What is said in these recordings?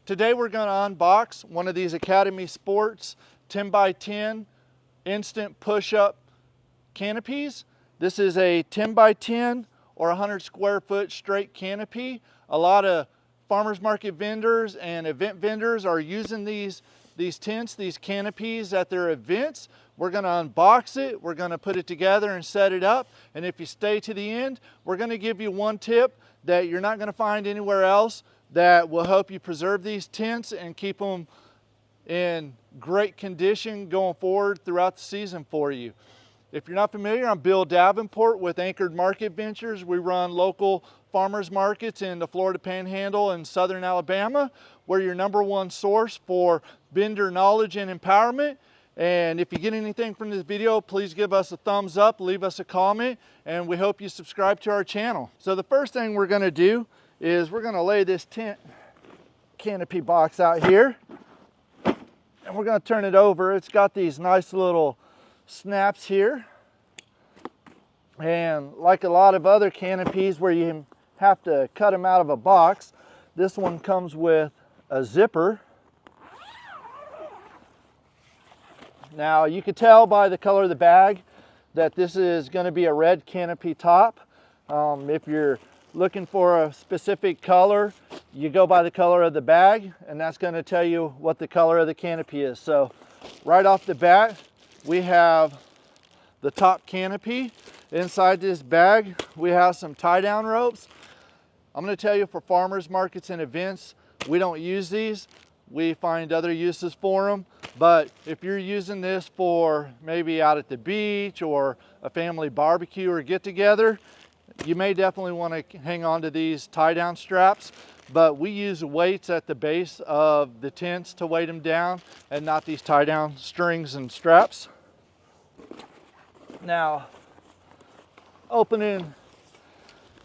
Today we're going to unbox one of these Academy Sports 10x10 instant push-up canopies. This is a 10x10 or 100 square foot straight canopy. A lot of farmers market vendors and event vendors are using these tents, these canopies at their events. We're going to unbox it, we're going to put it together and set it up, and if you stay to the end, we're going to give you one tip that you're not going to find anywhere else that will help you preserve these tents and keep them in great condition going forward throughout the season for you. If you're not familiar, I'm Bill Davenport with Anchored Market Ventures. We run local farmers markets in the Florida Panhandle and Southern Alabama. We're your #1 source for vendor knowledge and empowerment. And if you get anything from this video, please give us a thumbs up, leave us a comment, and we hope you subscribe to our channel. So the first thing we're going to do is we're going to lay this tent canopy box out here, and we're going to turn it over. It's got these nice little snaps here, and like a lot of other canopies where you have to cut them out of a box, this one comes with a zipper. Now you can tell by the color of the bag that this is going to be a red canopy top. If you're looking for a specific color, you go by the color of the bag, and that's going to tell you what the color of the canopy is. So right off the bat, we have the top canopy. Inside this bag, we have some tie-down ropes. I'm going to tell you, for farmers markets and events, we don't use these. We find other uses for them. But if you're using this for maybe out at the beach or a family barbecue or get together, you may definitely want to hang on to these tie-down straps. But we use weights at the base of the tents to weight them down, and not these tie-down strings and straps. Now, opening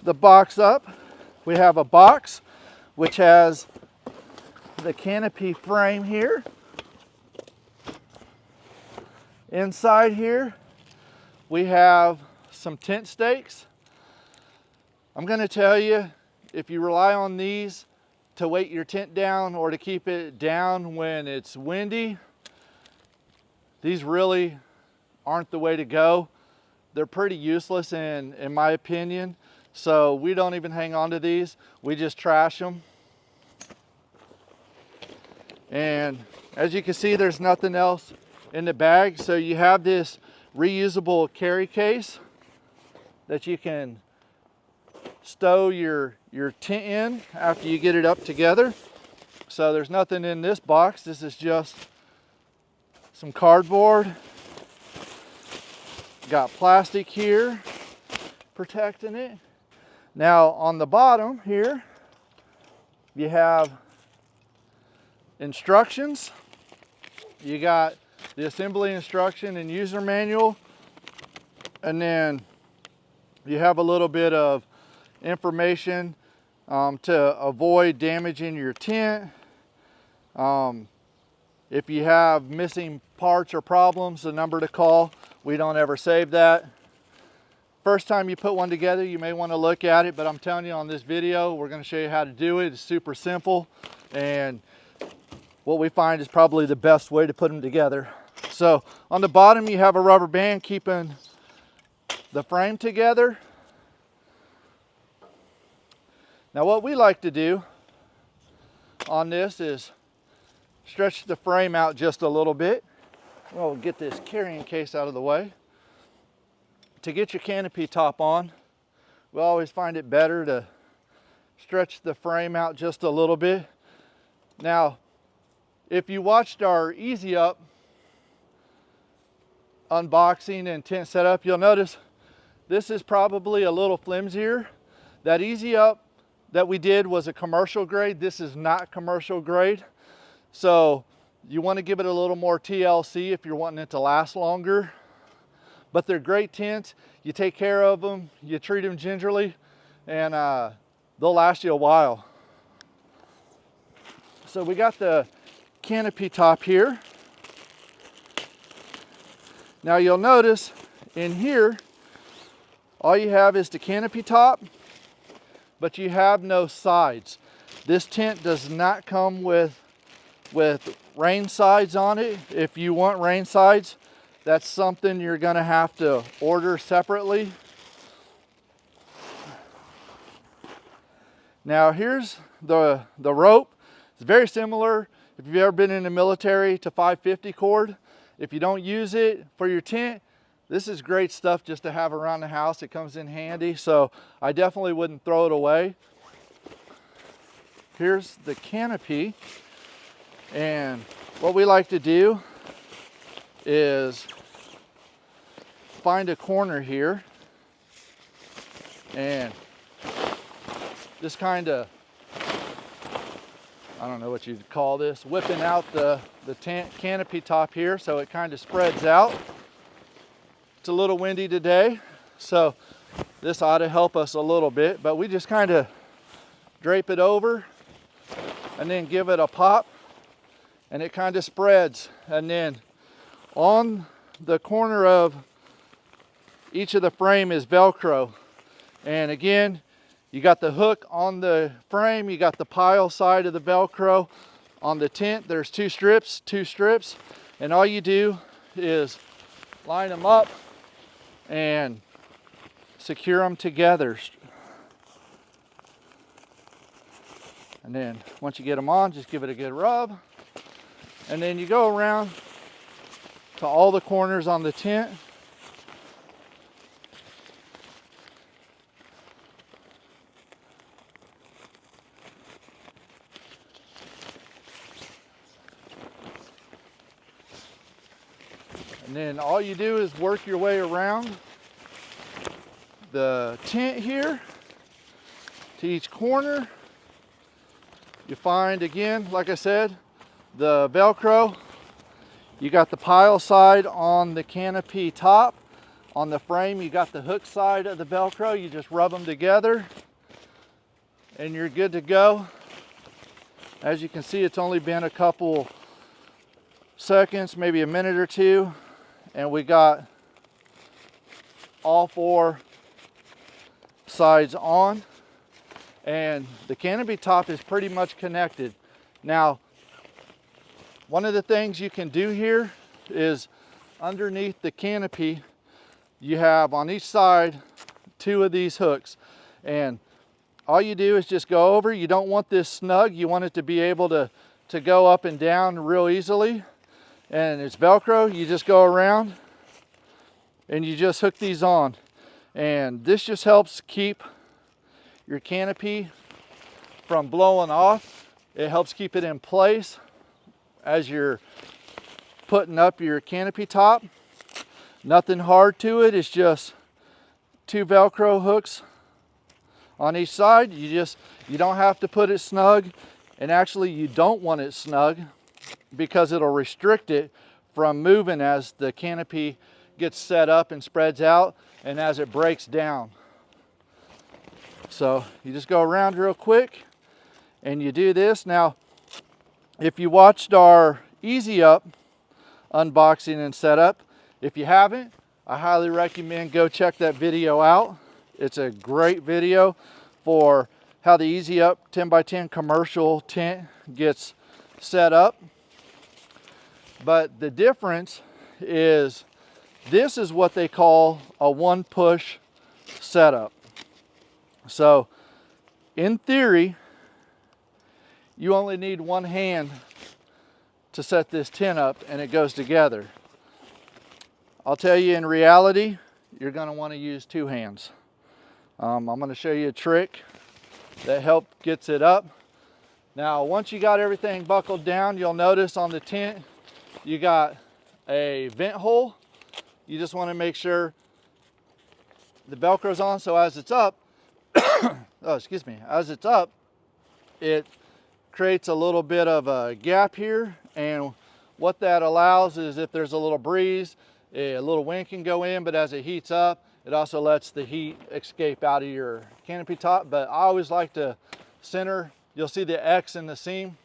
the box up, we have a box which has the canopy frame here. Inside here, we have some tent stakes. I'm going to tell you, if you rely on these to weight your tent down or to keep it down when it's windy, these really aren't the way to go. They're pretty useless in my opinion. So we don't even hang on to these. We just trash them. And as you can see, there's nothing else in the bag. So you have this reusable carry case that you can stow your tent in after you get it up together. So there's nothing in this box. This is just some cardboard. Got plastic here protecting it. Now on the bottom here, you have instructions. You got the assembly instruction and user manual, and then you have a little bit of information to avoid damaging your tent. If you have missing parts or problems, the number to call. We don't ever save that. First time you put one together, you may want to look at it, but I'm telling you, on this video, we're going to show you how to do it. It's super simple, and what we find is probably the best way to put them together. So on the bottom, you have a rubber band keeping the frame together. Now what we like to do on this is stretch the frame out just a little bit. We'll get this carrying case out of the way. To get your canopy top on, we always find it better to stretch the frame out just a little bit. Now, if you watched our Easy Up unboxing and tent setup, you'll notice this is probably a little flimsier. That Easy Up that we did was a commercial grade. This is not commercial grade. So you want to give it a little more TLC if you're wanting it to last longer. But they're great tents. You take care of them, you treat them gingerly, and they'll last you a while. So we got the canopy top here. Now you'll notice in here, all you have is the canopy top, but you have no sides. This tent does not come with rain sides on it. If you want rain sides, that's something you're gonna have to order separately. Now here's the rope. It's very similar, if you've ever been in the military, to 550 cord. If you don't use it for your tent, this is great stuff just to have around the house. It comes in handy, so I definitely wouldn't throw it away. Here's the canopy, and what we like to do is find a corner here and just kind of, I don't know what you'd call this, whipping out the canopy top here so it kind of spreads out. It's a little windy today, so this ought to help us a little bit, but we just kind of drape it over and then give it a pop, and it kind of spreads. And then on the corner of each of the frame is Velcro. And again, you got the hook on the frame, you got the pile side of the Velcro. On the tent, there's two strips, and all you do is line them up and secure them together. And then once you get them on, just give it a good rub. And then you go around to all the corners on the tent. And then all you do is work your way around the tent here to each corner. You find, again, like I said, the Velcro. You got the pile side on the canopy top. On the frame, you got the hook side of the Velcro. You just rub them together and you're good to go. As you can see, it's only been a couple seconds, maybe a minute or two, and we got all four sides on, and the canopy top is pretty much connected. Now, one of the things you can do here is underneath the canopy, you have on each side two of these hooks, and all you do is just go over. You don't want this snug. You want it to be able to go up and down real easily. And it's Velcro. You just go around and you just hook these on. And this just helps keep your canopy from blowing off. It helps keep it in place as you're putting up your canopy top. Nothing hard to it. It's just two Velcro hooks on each side. You don't have to put it snug, and actually you don't want it snug because it'll restrict it from moving as the canopy gets set up and spreads out and as it breaks down. So you just go around real quick and you do this. Now, if you watched our Easy Up unboxing and setup, if you haven't, I highly recommend go check that video out. It's a great video for how the Easy Up 10x10 commercial tent gets set up. But the difference is this is what they call a one push setup. So in theory, you only need one hand to set this tent up and it goes together. I'll tell you, in reality, you're going to want to use two hands. I'm going to show you a trick that gets it up. Now, once you got everything buckled down, you'll notice on the tent, you got a vent hole. You just want to make sure the Velcro's on, so as it's up, as it's up, it creates a little bit of a gap here, and what that allows is if there's a little breeze, a little wind can go in, but as it heats up, it also lets the heat escape out of your canopy top. But I always like to center, you'll see the X in the seam.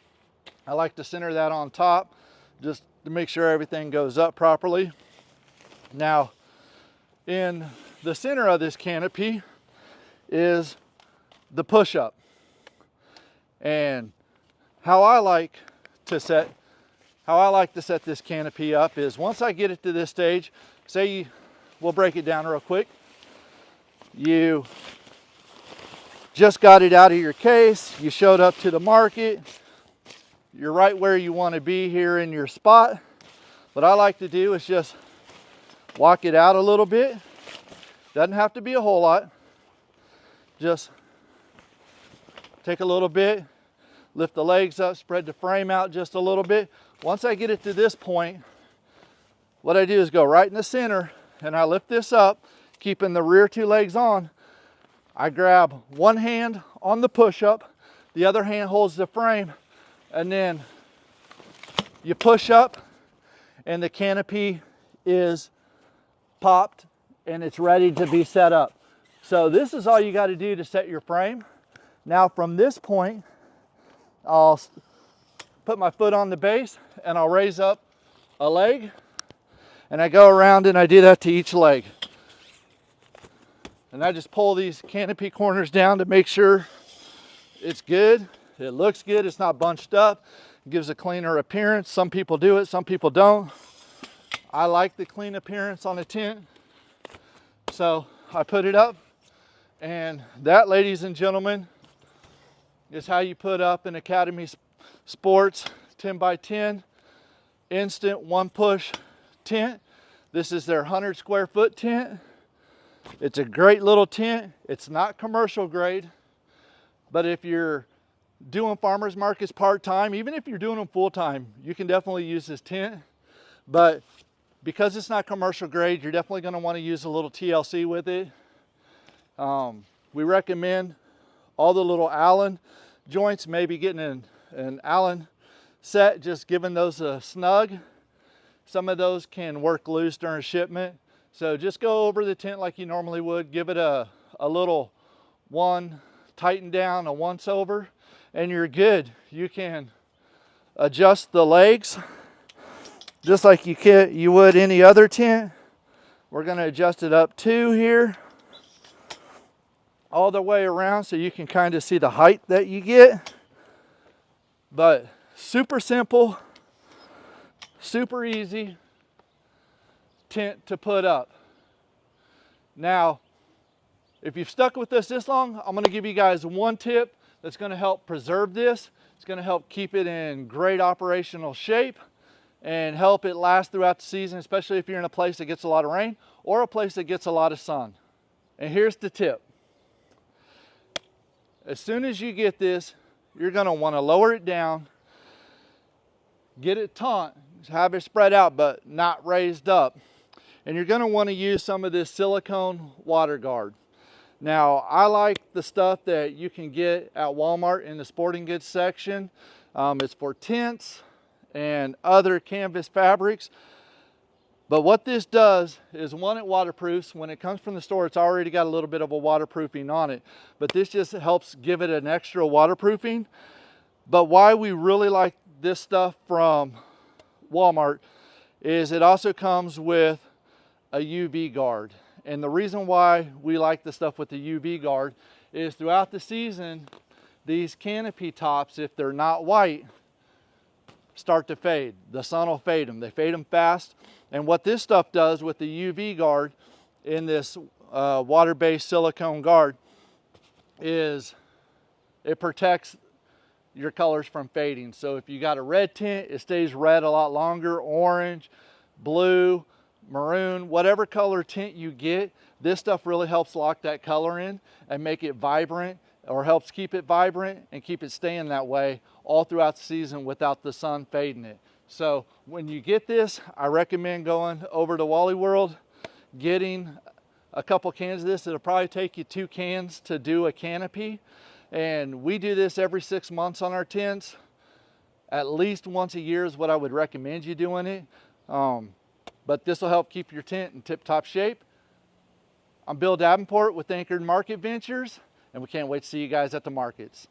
I like to center that on top just to make sure everything goes up properly. Now, in the center of this canopy is the push-up. And how I like to set this canopy up is once I get it to this stage, we'll break it down real quick. You just got it out of your case, you showed up to the market, you're right where you want to be here in your spot. What I like to do is just walk it out a little bit. Doesn't have to be a whole lot. Just take a little bit, lift the legs up, spread the frame out just a little bit. Once I get it to this point, what I do is go right in the center and I lift this up, keeping the rear two legs on. I grab one hand on the push-up, the other hand holds the frame, and then you push up and the canopy is popped and it's ready to be set up. So this is all you got to do to set your frame. Now from this point, I'll put my foot on the base and I'll raise up a leg, and I go around and I do that to each leg. And I just pull these canopy corners down to make sure it's good. It looks good, it's not bunched up. It gives a cleaner appearance. Some people do it, some people don't. I like the clean appearance on a tent. So I put it up, and that, ladies and gentlemen, is how you put up an Academy Sports 10x10 instant one push tent. This is their 100 square foot tent. It's a great little tent. It's not commercial grade, but if you're doing farmers markets part-time, even if you're doing them full-time, you can definitely use this tent. But because it's not commercial grade, you're definitely going to want to use a little TLC with it. We recommend all the little Allen joints, maybe getting an Allen set, just giving those a snug. Some of those can work loose during shipment. So just go over the tent like you normally would, give it a little tighten down, a once over, and you're good. You can adjust the legs just like you would any other tent. We're going to adjust it up two here, all the way around so you can kind of see the height that you get. But super simple, super easy tent to put up. Now, if you've stuck with us this long, I'm going to give you guys one tip that's going to help preserve this. It's going to help keep it in great operational shape and help it last throughout the season, especially if you're in a place that gets a lot of rain or a place that gets a lot of sun. And here's the tip. As soon as you get this, you're going to want to lower it down, get it taut, have it spread out but not raised up. And you're going to want to use some of this silicone water guard. Now, I like the stuff that you can get at Walmart in the sporting goods section. It's for tents and other canvas fabrics. But what this does is, one, it waterproofs. When it comes from the store, it's already got a little bit of a waterproofing on it. But this just helps give it an extra waterproofing. But why we really like this stuff from Walmart is it also comes with a UV guard. And the reason why we like the stuff with the UV guard is throughout the season, these canopy tops, if they're not white, start to fade. The sun will fade them. They fade them fast. And what this stuff does with the UV guard in this water-based silicone guard is it protects your colors from fading. So if you got a red tint, it stays red a lot longer. Orange, blue, maroon, whatever color tint you get, this stuff really helps lock that color in and make it vibrant, or helps keep it vibrant and keep it staying that way all throughout the season without the sun fading it. So when you get this, I recommend going over to Wally World, getting a couple cans of this. It'll probably take you 2 cans to do a canopy. And we do this every 6 months on our tents. At least once a year is what I would recommend you doing it. But this will help keep your tent in tip-top shape. I'm Bill Davenport with Anchored Market Ventures, and we can't wait to see you guys at the markets.